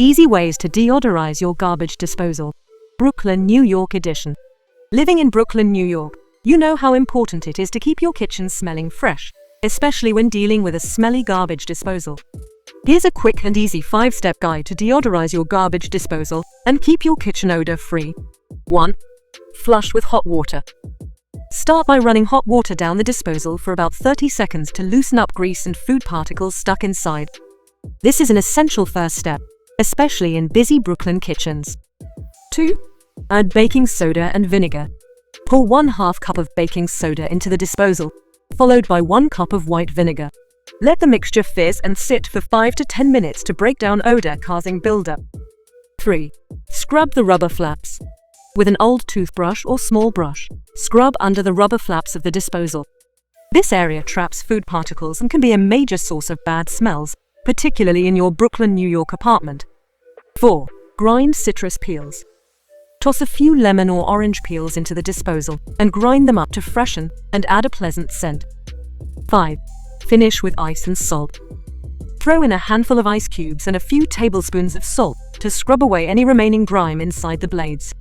Easy ways to deodorize your garbage disposal. Brooklyn, New York edition. Living in Brooklyn, New York, you know how important it is to keep your kitchen smelling fresh, especially when dealing with a smelly garbage disposal. Here's a quick and easy 5-step guide to deodorize your garbage disposal and keep your kitchen odor-free. 1. Flush with hot water. Start by running hot water down the disposal for about 30 seconds to loosen up grease and food particles stuck inside. This is an essential first step, especially in busy Brooklyn kitchens. 2. Add baking soda and vinegar. Pour 1/2 cup of baking soda into the disposal, followed by 1 cup of white vinegar. Let the mixture fizz and sit for 5 to 10 minutes to break down odor-causing buildup. 3. Scrub the rubber flaps. With an old toothbrush or small brush, scrub under the rubber flaps of the disposal. This area traps food particles and can be a major source of bad smells, particularly in your Brooklyn, New York apartment. 4. Grind citrus peels. Toss a few lemon or orange peels into the disposal and grind them up to freshen and add a pleasant scent. 5. Finish with ice and salt. Throw in a handful of ice cubes and a few tablespoons of salt to scrub away any remaining grime inside the blades.